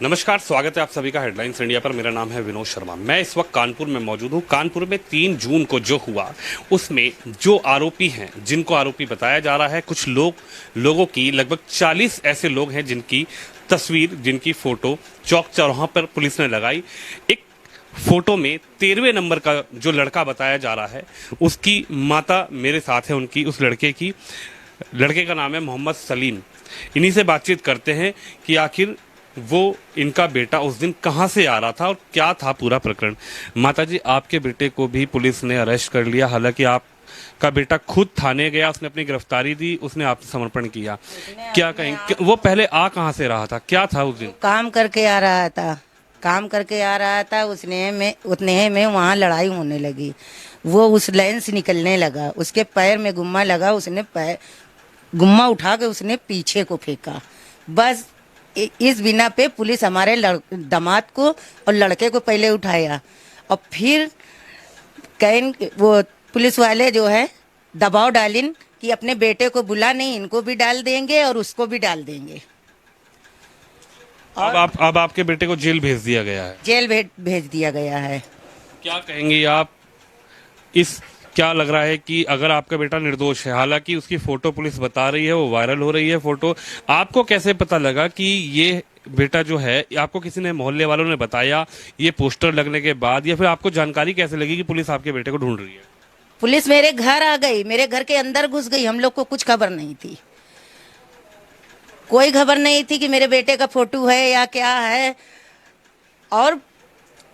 नमस्कार, स्वागत है आप सभी का हेडलाइंस इंडिया पर। मेरा नाम है विनोद शर्मा। मैं इस वक्त कानपुर में मौजूद हूँ। कानपुर में 3 जून को जो हुआ उसमें जो आरोपी हैं, जिनको आरोपी बताया जा रहा है, कुछ लोगों की लगभग 40 ऐसे लोग हैं जिनकी तस्वीर, जिनकी फोटो चौक चौराहों पर पुलिस ने लगाई। एक फोटो में 13वें नंबर का जो लड़का बताया जा रहा है, उसकी माता मेरे साथ है। उस लड़के का नाम है मोहम्मद सलीम। इन्हीं से बातचीत करते हैं कि आखिर वो इनका बेटा उस दिन कहां से आ रहा था और क्या था पूरा प्रकरण। माता जी, आपके बेटे को भी पुलिस ने अरेस्ट कर लिया, हालांकि आपका बेटा खुद थाने गया, उसने अपनी गिरफ्तारी दी, उसने आत्मसमर्पण किया। क्या कहेंगे, वो पहले आ कहां से रहा था, क्या था उस दिन? काम करके आ रहा था, उतने में वहाँ लड़ाई होने लगी। वो उस लाइन से निकलने लगा, उसके पैर में गुम्मा लगा, उसने गुम्मा उठा के उसने पीछे को फेंका। बस इस बिना पे पुलिस हमारे दामाद को और लड़के को पहले उठाया और फिर वो पुलिस वाले जो है दबाव डालिन कि अपने बेटे को बुला, नहीं इनको भी डाल देंगे और उसको भी डाल देंगे। अब आपके बेटे को जेल भेज दिया गया है। जेल भेज दिया गया है। क्या कहेंगे आप क्या लग रहा है कि अगर आपका बेटा निर्दोष है, हालांकि उसकी फोटो पुलिस बता रही है, वो वायरल हो रही है फोटो, आपको कैसे पता लगा कि ये बेटा जो है, आपको किसी ने, मोहल्ले वालों ने बताया, ये पोस्टर लगने के बाद, या फिर आपको जानकारी कैसे लगी कि पुलिस आपके बेटे को ढूंढ रही है? पुलिस मेरे घर आ गई, मेरे घर के अंदर घुस गई। हम लोग को कुछ खबर नहीं थी, कोई खबर नहीं थी कि मेरे बेटे का फोटो है या क्या है। और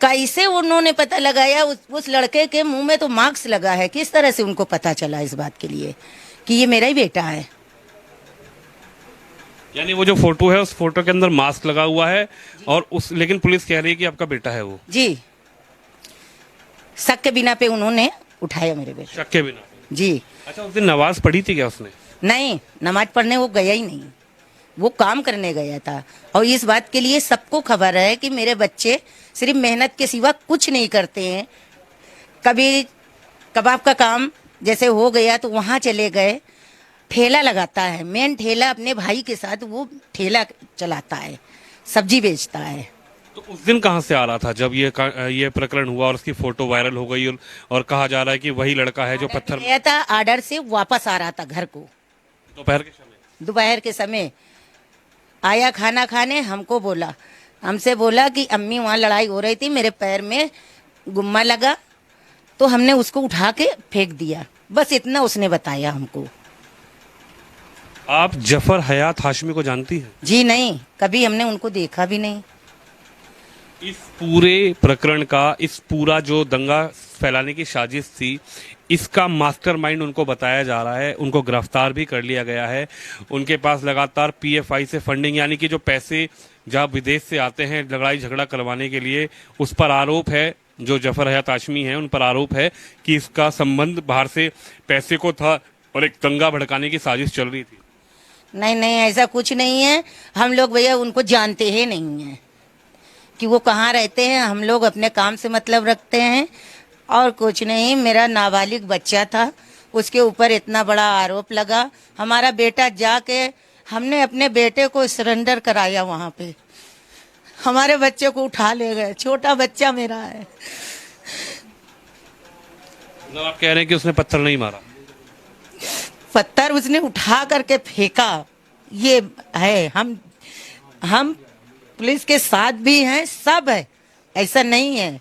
कैसे उन्होंने पता लगाया? उस लड़के के मुंह में तो मास्क लगा है, किस तरह से उनको पता चला इस बात के लिए कि ये मेरा ही बेटा है? यानी वो जो फोटो है, उस फोटो के अंदर मास्क लगा हुआ है और लेकिन पुलिस कह रही है कि आपका बेटा है वो। जी, शक के बिना पे उन्होंने उठाया मेरे बेटे। शक के बिना? जी। अच्छा, उस दिन नमाज पढ़ी थी क्या उसने? नहीं, नमाज पढ़ने वो गया ही नहीं, वो काम करने गया था। और इस बात के लिए सबको खबर है कि मेरे बच्चे सिर्फ मेहनत के सिवा कुछ नहीं करते हैं। कभी कबाब का काम जैसे हो गया तो वहाँ चले गए, ठेला लगाता है, मेन ठेला अपने भाई के साथ वो ठेला चलाता है, सब्जी बेचता है। तो उस दिन कहाँ से आ रहा था जब ये प्रकरण हुआ और उसकी फोटो वायरल हो गई और कहा जा रहा है कि वही लड़का है जो पत्थर गया था, आर्डर से वापस आ रहा था घर को। दोपहर के समय आया खाना खाने, हमसे बोला कि अम्मी वहाँ लड़ाई हो रही थी, मेरे पैर में गुम्मा लगा, तो हमने उसको उठा के फेंक दिया। बस इतना उसने बताया हमको। आप जफर हयात हाशमी को जानती हैं? जी नहीं, कभी हमने उनको देखा भी नहीं। इस पूरे प्रकरण का, इस पूरा जो दंगा फैलाने की साजिश थी, इसका मास्टरमाइंड उनको बताया जा रहा है। उनको गिरफ्तार भी कर लिया गया है। उनके पास लगातार पीएफआई से फंडिंग, यानी कि जो पैसे जहां विदेश से आते हैं लड़ाई झगड़ा करवाने के लिए, उस पर आरोप है। जो जफर हयात हाशमी है, उन पर आरोप है कि इसका संबंध बाहर से पैसे को था और एक दंगा भड़काने की साजिश चल रही थी। नहीं नहीं, ऐसा कुछ नहीं है। हम लोग भैया उनको जानते ही नहीं है कि वो कहाँ रहते हैं। हम लोग अपने काम से मतलब रखते हैं और कुछ नहीं। मेरा नाबालिग बच्चा था, उसके ऊपर इतना बड़ा आरोप लगा। हमारा बेटा जाके, हमने अपने बेटे को सरेंडर कराया वहाँ पे, हमारे बच्चे को उठा ले गए। छोटा बच्चा मेरा है। मतलब आप कह रहे हैं कि उसने पत्थर नहीं मारा? पत्थर उसने उठा करके फेंका। ये है, हम पुलिस के साथ भी हैं, सब है, ऐसा नहीं है।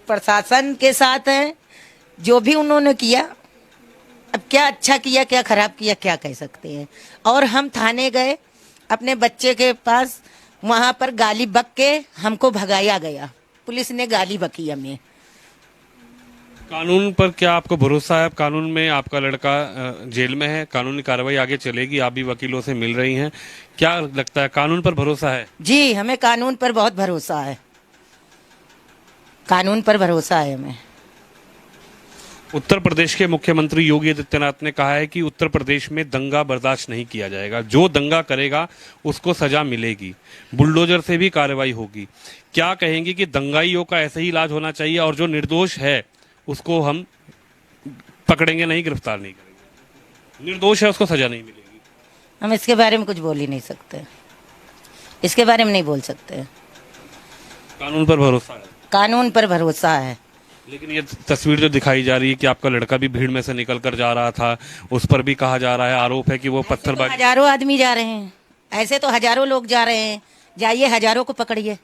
प्रशासन के साथ है। जो भी उन्होंने किया, अब क्या अच्छा किया क्या खराब किया क्या कह सकते हैं। और हम थाने गए अपने बच्चे के पास, वहाँ पर गाली बक के हमको भगाया गया। पुलिस ने गाली बकी हमें। कानून पर क्या आपको भरोसा है? कानून में आपका लड़का जेल में है, कानूनी कार्रवाई आगे चलेगी, आप भी वकीलों से मिल रही हैं, क्या लगता है, कानून पर भरोसा है? जी, हमें कानून पर बहुत भरोसा है। कानून पर भरोसा है हमें। उत्तर प्रदेश के मुख्यमंत्री योगी आदित्यनाथ ने कहा है कि उत्तर प्रदेश में दंगा बर्दाश्त नहीं किया जाएगा। जो दंगा करेगा उसको सजा मिलेगी, बुलडोजर से भी कार्रवाई होगी। क्या कहेंगे कि दंगाइयों का ऐसे ही इलाज होना चाहिए और जो निर्दोष है उसको हम पकड़ेंगे नहीं, गिरफ्तार नहीं करेंगे? निर्दोष है, उसको सजा नहीं मिलेगी। हम इसके बारे में कुछ बोल ही नहीं सकते। इसके बारे में नहीं बोल सकते। कानून पर भरोसा है, कानून पर भरोसा है। लेकिन ये तस्वीर जो दिखाई जा रही है कि आपका लड़का भी भीड़ में से निकल कर जा रहा था, उस पर भी कहा जा रहा है, आरोप है कि वो ऐसे तो पत्थरबाजी। हजारों आदमी जा रहे हैं, ऐसे तो हजारों लोग जा रहे हैं। जाइए हजारों को पकड़िए,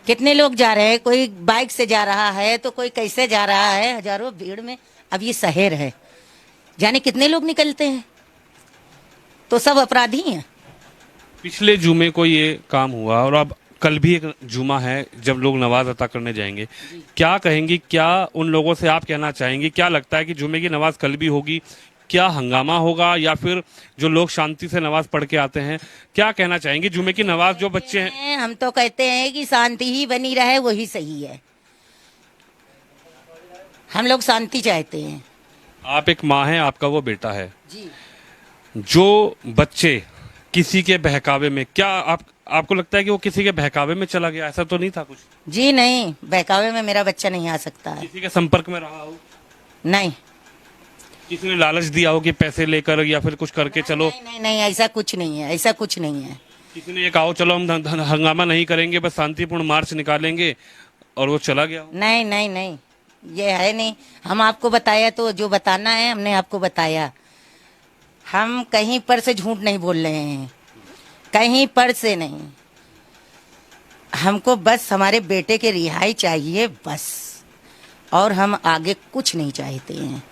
कितने लोग जा रहे हैं। कोई बाइक से जा रहा है तो कोई कैसे जा रहा है, हजारों भीड़ में। अब ये शहर है, जाने कितने लोग निकलते हैं, तो सब अपराधी हैं। पिछले जुमे को ये काम हुआ और अब कल भी एक जुमा है जब लोग नमाज अता करने जाएंगे। क्या कहेंगी, क्या उन लोगों से आप कहना चाहेंगे, क्या लगता है कि जुमे की नमाज कल भी होगी, क्या हंगामा होगा या फिर जो लोग शांति से नमाज पढ़ के आते हैं, क्या कहना चाहेंगे? जुमे की नमाज जो बच्चे हैं, हम तो कहते हैं कि शांति ही बनी रहे, वही सही है। हम लोग शांति चाहते हैं। आप एक माँ हैं, आपका वो बेटा है, जी जो बच्चे किसी के बहकावे में, क्या आपको लगता है कि वो किसी के बहकावे में चला गया? ऐसा तो नहीं था कुछ? जी नहीं, बहकावे में मेरा बच्चा नहीं आ सकता है। किसी के संपर्क में रहा हो, नहीं किसी ने लालच दिया हो कि पैसे लेकर या फिर कुछ करके चलो, नहीं नहीं नहीं, ऐसा कुछ नहीं है, ऐसा कुछ नहीं है। किसी ने ये कहा हो चलो हम हंगामा नहीं करेंगे, बस शांतिपूर्ण मार्च निकालेंगे, और वो चला गया हो? नहीं नहीं नहीं, ये है नहीं। हम आपको बताया, तो जो बताना है हमने आपको बताया। हम कहीं पर से झूठ नहीं बोल रहे हैं, कहीं पर से नहीं। हमको बस हमारे बेटे के रिहाई चाहिए बस, और हम आगे कुछ नहीं चाहते हैं।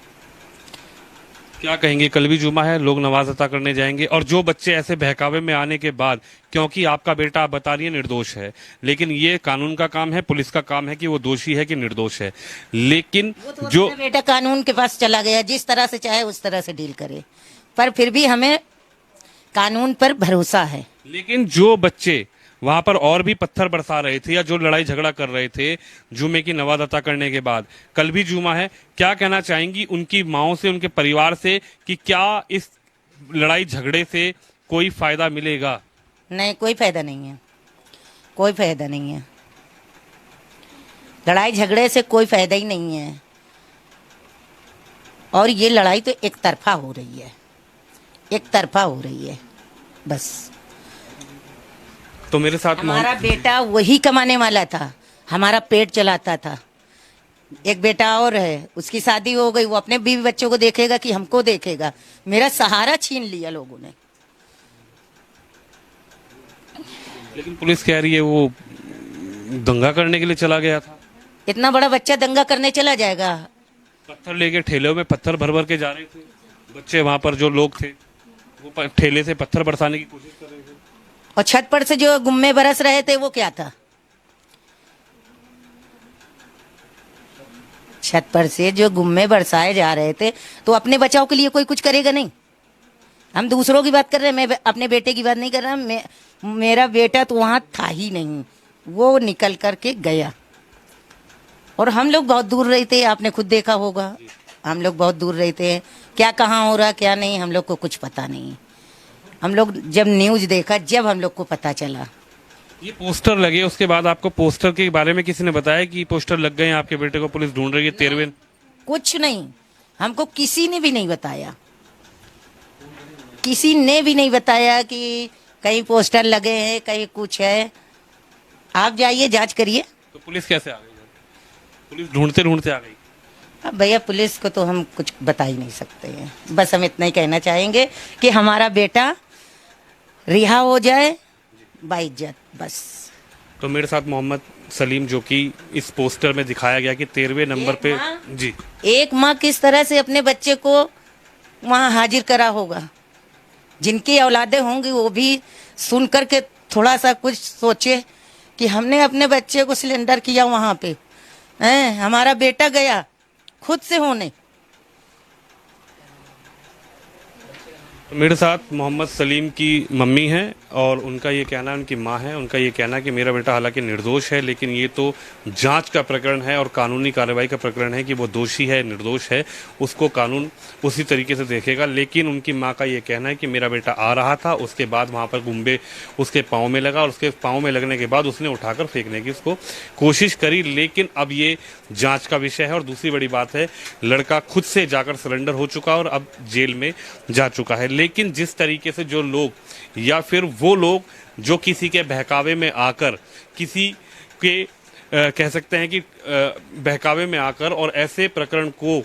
क्या कहेंगे, कल भी जुमा है, लोग नमाज अता करने जाएंगे, और जो बच्चे ऐसे बहकावे में आने के बाद, क्योंकि आपका बेटा आप बता रही है निर्दोष है, लेकिन ये कानून का काम है, पुलिस का काम है कि वो दोषी है कि निर्दोष है, लेकिन तो जो मेरा बेटा कानून के पास चला गया, जिस तरह से चाहे उस तरह से डील करे, पर फिर भी हमें कानून पर भरोसा है। लेकिन जो बच्चे वहां पर और भी पत्थर बरसा रहे थे या जो लड़ाई झगड़ा कर रहे थे जुमे की नमाज अता करने के बाद, कल भी जुमा है, क्या कहना चाहेंगी उनकी माओं से, उनके परिवार से, कि क्या इस लड़ाई झगड़े से कोई फायदा मिलेगा? नहीं, कोई फायदा नहीं है, कोई फायदा नहीं है। लड़ाई झगड़े से कोई फायदा ही नहीं है, और ये लड़ाई तो एक तरफा हो रही है, एक तरफा हो रही है बस। तो मेरे साथ हमारा बेटा वही कमाने वाला था, हमारा पेट चलाता था। एक बेटा और है, उसकी शादी हो गई, वो अपने बीवी बच्चों को देखेगा कि हमको देखेगा? मेरा सहारा छीन लिया लोगों ने। लेकिन पुलिस कह रही है वो दंगा करने के लिए चला गया था। इतना बड़ा बच्चा दंगा करने चला जाएगा? पत्थर लेके ठेले में पत्थर भर भर के जा रहे थे बच्चे, वहां पर जो लोग थे वो ठेले से पत्थर बरसाने की कोशिश कर रहे थे, और छत पर से जो गुम्मे बरस रहे थे वो क्या था? छत पर से जो गुम्मे बरसाए जा रहे थे, तो अपने बचाव के लिए कोई कुछ करेगा नहीं। हम दूसरों की बात कर रहे हैं, मैं अपने बेटे की बात नहीं कर रहा। मेरा बेटा तो वहां था ही नहीं, वो निकल करके गया। और हम लोग बहुत दूर रहते हैं, आपने खुद देखा होगा, हम लोग बहुत दूर रहते हैं। क्या कहाँ हो रहा क्या नहीं, हम लोग को कुछ पता नहीं। हम लोग जब न्यूज देखा, जब हम लोग को पता चला। ये पोस्टर लगे, उसके बाद आपको पोस्टर के बारे में किसी ने बताया कि पोस्टर लग गए हैं, आपके बेटे को पुलिस ढूंढ रही है 13वें? कुछ नहीं, हमको किसी ने भी नहीं बताया, किसी ने भी नहीं बताया कि कहीं पोस्टर लगे हैं, कहीं कुछ है। आप जाइए, जांच करिए। तो पुलिस कैसे आ गई? पुलिस ढूंढते ढूंढते आ गई? अब भैया पुलिस को तो हम कुछ बता ही नहीं सकते हैं। बस हम इतना ही कहना चाहेंगे कि हमारा बेटा रिहा हो जाए बाइज्जत, बस। तो मेरे साथ मोहम्मद सलीम, जो कि इस पोस्टर में दिखाया गया कि 13वें नंबर पे, जी, एक माँ किस तरह से अपने बच्चे को वहाँ हाजिर करा होगा। जिनकी औलादे होंगी वो भी सुन करके थोड़ा सा कुछ सोचे कि हमने अपने बच्चे को सिलेंडर किया वहाँ पे, हमारा बेटा गया खुद से होने। मेरे साथ मोहम्मद सलीम की मम्मी हैं और उनका ये कहना, उनकी माँ है, उनका ये कहना कि मेरा बेटा हालांकि निर्दोष है, लेकिन ये तो जांच का प्रकरण है और कानूनी कार्रवाई का प्रकरण है कि वो दोषी है निर्दोष है, उसको कानून उसी तरीके से देखेगा। लेकिन उनकी माँ का ये कहना है कि मेरा बेटा आ रहा था, उसके बाद वहाँ पर गुम्बे उसके पाँव में लगा और उसके पाँव में लगने के बाद उसने उठाकर फेंकने की उसको कोशिश करी, लेकिन अब ये जाँच का विषय है। और दूसरी बड़ी बात है, लड़का खुद से जाकर सरेंडर हो चुका और अब जेल में जा चुका है। लेकिन जिस तरीके से जो लोग या फिर वो लोग जो किसी के बहकावे में आकर किसी के कह सकते हैं कि बहकावे में आकर और ऐसे प्रकरण को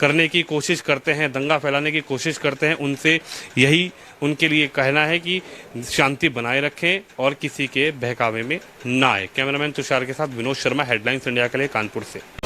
करने की कोशिश करते हैं, दंगा फैलाने की कोशिश करते हैं, उनसे यही उनके लिए कहना है कि शांति बनाए रखें और किसी के बहकावे में ना आए। कैमरामैन तुषार के साथ विनोद शर्मा, हेडलाइंस इंडिया के लिए कानपुर से।